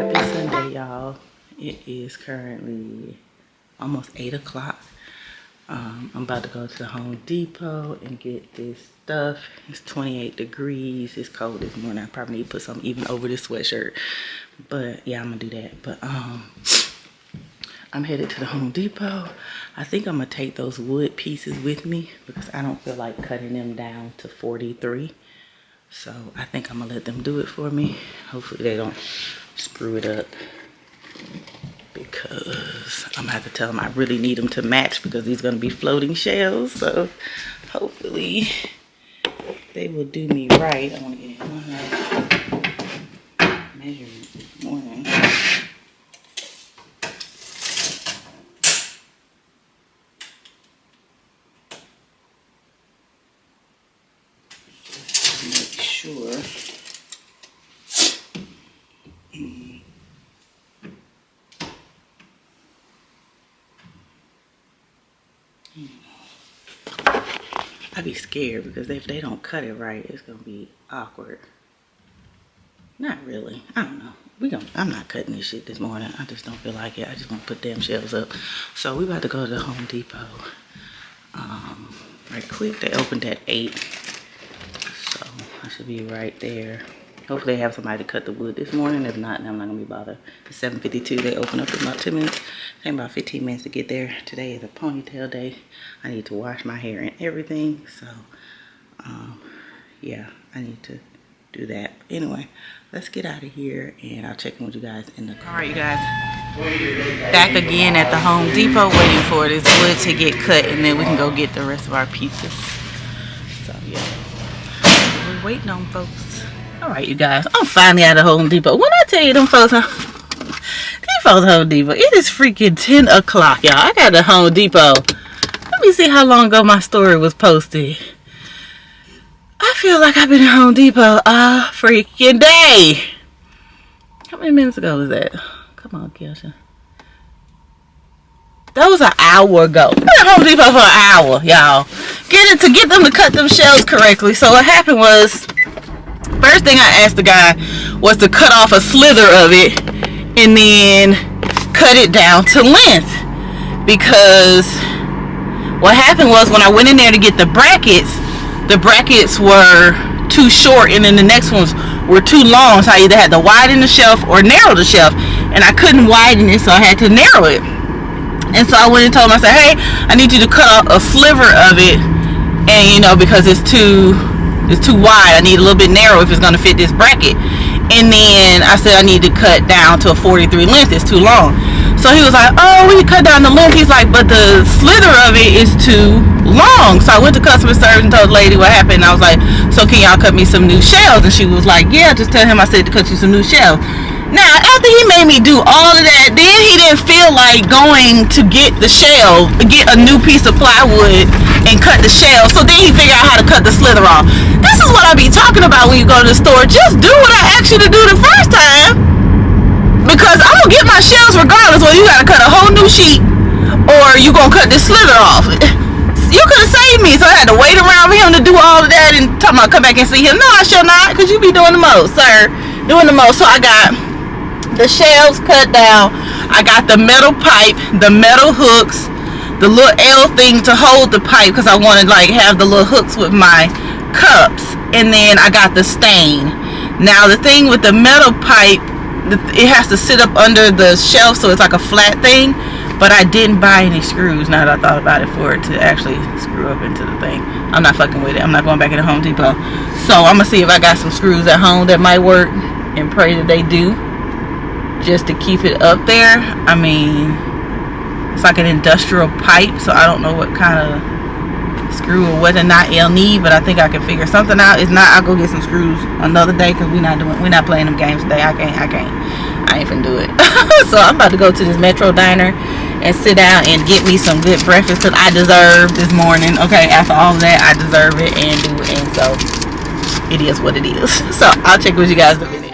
Happy Sunday, y'all. It is currently almost 8 o'clock. I'm about to go to the Home Depot and get this stuff. It's 28 degrees. It's cold this morning. I probably need to put something even over this sweatshirt. But yeah, I'm gonna do that. But I'm headed to the Home Depot. I think I'm gonna take those wood pieces with me because I don't feel like cutting them down to 43. So I think I'm gonna let them do it for me. Hopefully they don't screw it up, because I'm gonna have to tell them I really need them to match because these are gonna be floating shells. So hopefully they will do me right. I want to get one measurement this morning. Just make sure. I'd be scared because if they don't cut it right, it's gonna be awkward. Not really. I don't know. I'm not cutting this shit this morning. I just don't feel like it. I just want to put damn shelves up. So we about to go to the Home Depot. Right quick. They opened at 8, so I should be right there. Hopefully they have somebody to cut the wood this morning. If not, I'm not gonna be bothered. It's 7:52. They open up in about 2 minutes. Take about 15 minutes to get there. Today is a ponytail day. I need to wash my hair and everything. So yeah, I need to do that. Anyway, let's get out of here and I'll check in with you guys in the car. All right, you guys, back again at the Home Depot waiting for this wood to get cut, and then we can go get the rest of our pieces. So yeah, we're waiting on folks. All right, you guys, I'm finally at the Home Depot. When I tell you them folks, these folks Home Depot, it is freaking 10 o'clock, y'all. I got the Home Depot. Let me see how long ago my story was posted. I feel like I've been at Home Depot all freaking day. How many minutes ago was that? Come on, Keoshia. That was an hour ago. I've been at Home Depot for an hour, y'all. Get them to cut them shelves correctly. So what happened was, first thing I asked the guy was to cut off a slither of it and then cut it down to length. Because what happened was, when I went in there to get the brackets were too short, and then the next ones were too long. So I either had to widen the shelf or narrow the shelf, and I couldn't widen it, so I had to narrow it. And so I went and told him, I said, hey, I need you to cut off a sliver of it, and because it's too wide. I need a little bit narrow if it's going to fit this bracket. And then I said I need to cut down to a 43 length. It's too long. So he was like, oh, we can cut down the length. He's like, but the slither of it is too long. So I went to customer service and told the lady what happened. And I was like, so can y'all cut me some new shelves? And she was like, yeah, just tell him I said to cut you some new shelves. Now, after he made me do all of that, then he didn't feel like going to get a new piece of plywood and cut the shelf. So then he figured out how to cut the slither off. This is what I be talking about when you go to the store. Just do what I asked you to do the first time, because I'm gonna get my shelves regardless. Well, you gotta cut a whole new sheet, or you gonna cut this slither off. You could have saved me, so I had to wait around for him to do all of that and talking about come back and see him. No, I shall not, because you be doing the most, sir. Doing the most. So I got the shelves cut down. I got the metal pipe, the metal hooks, the little L thing to hold the pipe, because I wanted have the little hooks with my cups. And then I got the stain. Now the thing with the metal pipe, it has to sit up under the shelf, so it's like a flat thing. But I didn't buy any screws, now that I thought about it, for it to actually screw up into the thing. I'm not fucking with it. I'm not going back in the Home Depot. So I'm gonna see if I got some screws at home that might work, and pray that they do, just to keep it up there. I mean, it's like an industrial pipe, so I don't know what kind of screw or whether or not it'll need, but I think I can figure something out. If not, I'll go get some screws another day, because we're not playing them games today. I ain't finna do it. So I'm about to go to this Metro Diner and sit down and get me some good breakfast, because I deserve this morning. Okay, after all of that, I deserve it, and so it is what it is. So I'll check with you guys in a minute.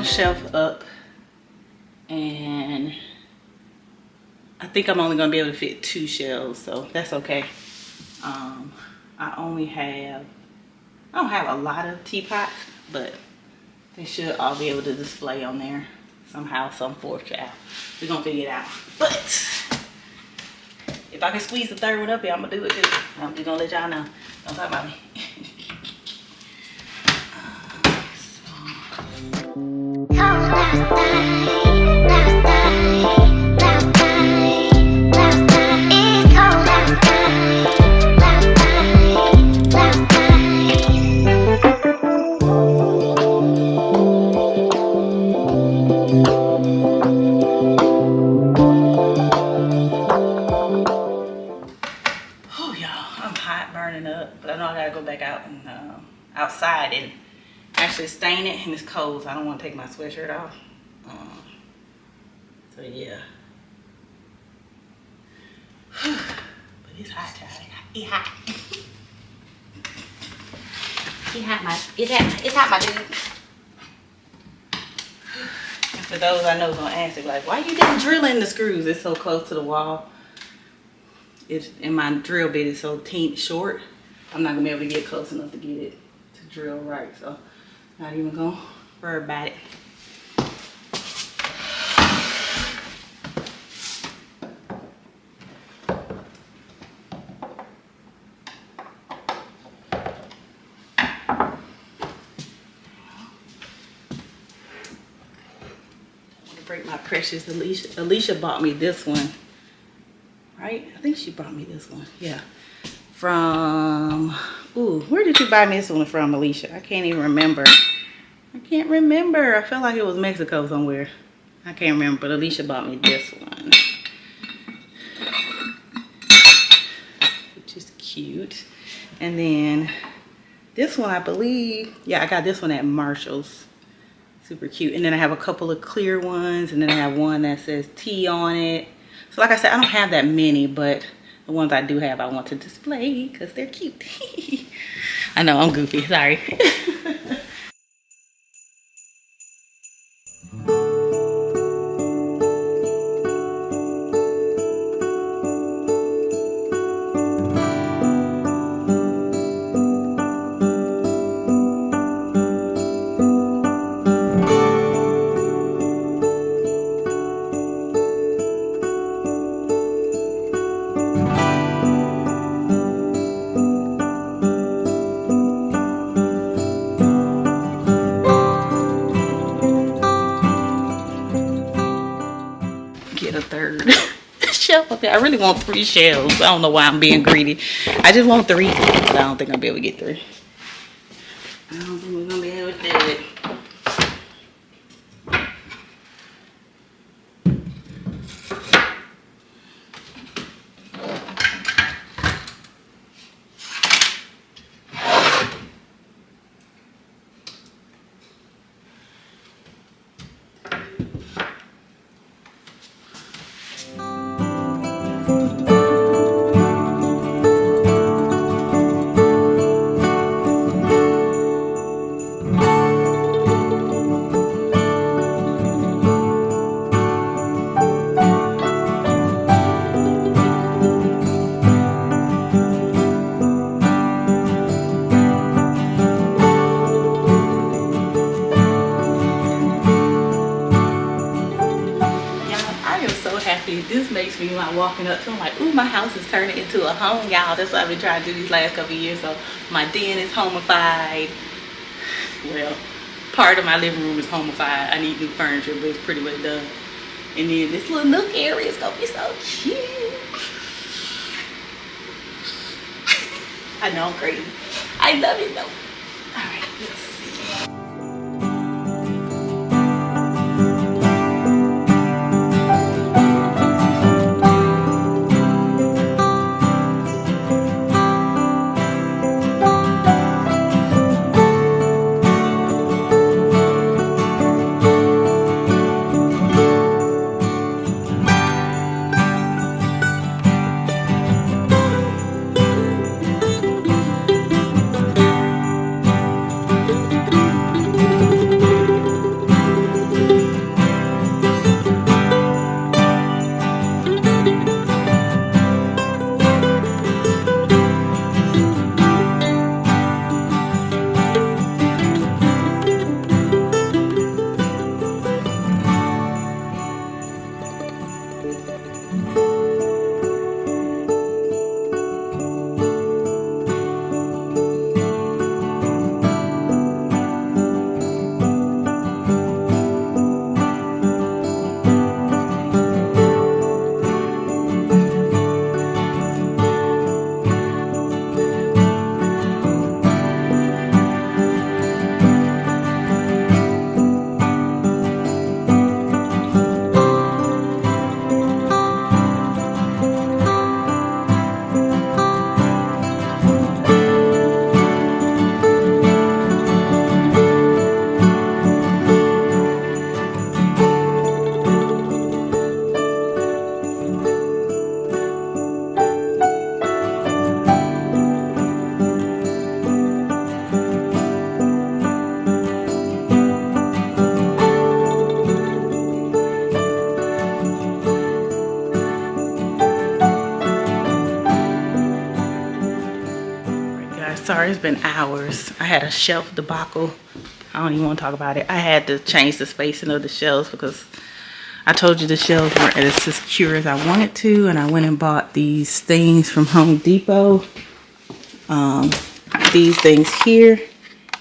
Shelf up, and I think I'm only gonna be able to fit 2 shelves, so that's okay. I don't have a lot of teapots, but they should all be able to display on there somehow, some forth, child. We're gonna figure it out. But if I can squeeze the 3rd one up here, I'm gonna do it too. I'm just gonna let y'all know. Don't talk about me. But I know I gotta go back out and outside and actually stain it, and it's cold, so I don't want to take my sweatshirt off. So yeah. But it's hot, child. It's hot. It's hot, my dude. And for those I know gonna ask, they're like, why you didn't drill in the screws? It's so close to the wall. And my drill bit is so short. I'm not gonna be able to get close enough to get it to drill right, so not even gonna worry about it. I want to break my precious Alicia. Alicia bought me this one, right? I think she bought me this one. Yeah. From, ooh, where did you buy me this one from, Alicia? I can't even remember. I can't remember. I felt like it was Mexico somewhere. I can't remember, but Alicia bought me this one, which is cute. And then this one, I believe, yeah, I got this one at Marshall's. Super cute. And then I have a couple of clear ones, and then I have one that says T on it. So like I said, I don't have that many, but the ones I do have, I want to display because they're cute. I know, I'm goofy, sorry. Get a 3rd shelf up there. I really want 3 shelves. I don't know why I'm being greedy. I just want 3, but I don't think I'll be able to get 3. I don't think we're gonna be able to do it. This makes me like walking up to them like, ooh, my house is turning into a home, y'all. That's what I've been trying to do these last couple of years. So my den is homified. Well, part of my living room is homified. I need new furniture, but it's pretty much done. And then this little nook area is gonna be so cute. I know I'm crazy. I love it though. All right, let's see. Sorry, it's been hours. I had a shelf debacle. I don't even want to talk about it. I had to change the spacing of the shelves because I told you the shelves weren't as secure as I wanted to, and I went and bought these things from Home Depot. These things here,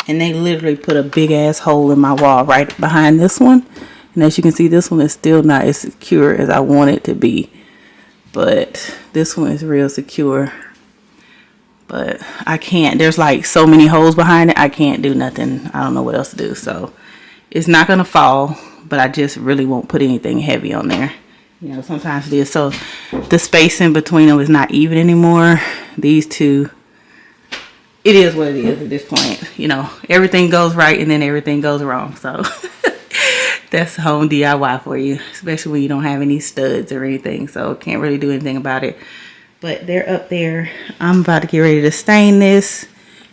and they literally put a big ass hole in my wall right behind this one. And as you can see, this one is still not as secure as I want it to be, but this one is real secure. But I can't, there's like so many holes behind it, I can't do nothing. I don't know what else to do. So it's not gonna fall, but I just really won't put anything heavy on there. You know, sometimes it is. So the spacing between them is not even anymore. These two, it is what it is at this point. You know, everything goes right and then everything goes wrong. So that's home DIY for you, especially when you don't have any studs or anything. So can't really do anything about it. But they're up there. I'm about to get ready to stain this,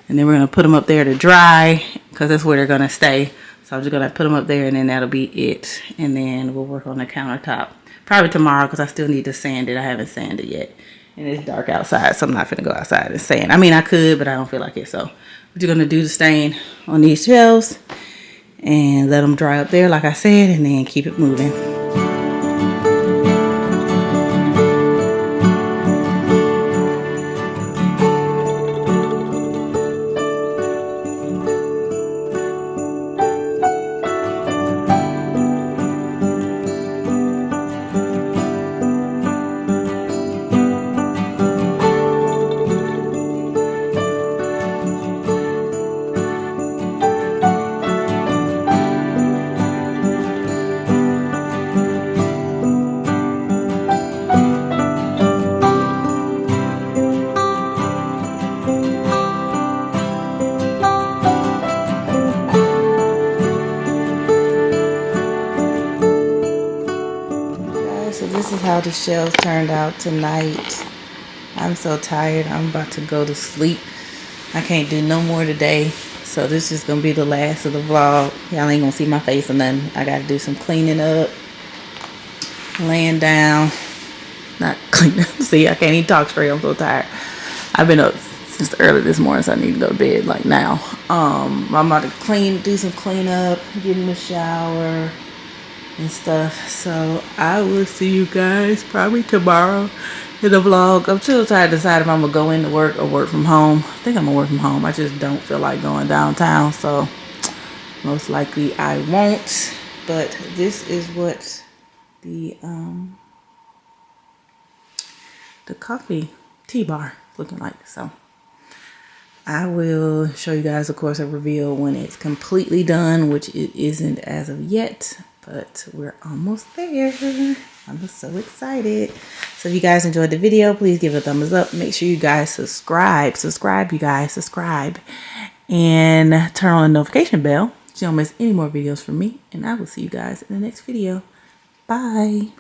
and then we're gonna put them up there to dry because that's where they're gonna stay. So I'm just gonna put them up there, and then that'll be it. And then we'll work on the countertop probably tomorrow because I still need to sand it. I haven't sanded yet, and it's dark outside, so I'm not gonna go outside and sand. I mean, I could, but I don't feel like it. So we're just gonna do the stain on these shelves and let them dry up there, like I said, and then keep it moving. This is how the shelves turned out tonight. I'm so tired. I'm about to go to sleep. I can't do no more today. So this is going to be the last of the vlog. Y'all ain't going to see my face or nothing. I got to do some cleaning up. Laying down. Not cleaning. See, I can't even talk straight. I'm so tired. I've been up since early this morning, so I need to go to bed like now. I'm about to do some cleanup, get in the shower and stuff. So I will see you guys probably tomorrow in the vlog. I'm still trying to decide if I'm gonna go into work or work from home. I think I'm gonna work from home. I just don't feel like going downtown, so most likely I won't. But this is what the coffee tea bar looking like. So I will show you guys, of course, a reveal when it's completely done, which it isn't as of yet, but we're almost there. I'm just so excited. So if you guys enjoyed the video, please give it a thumbs up. Make sure you guys subscribe, you guys, subscribe, and turn on the notification bell so you don't miss any more videos from me. And I will see you guys in the next video. Bye.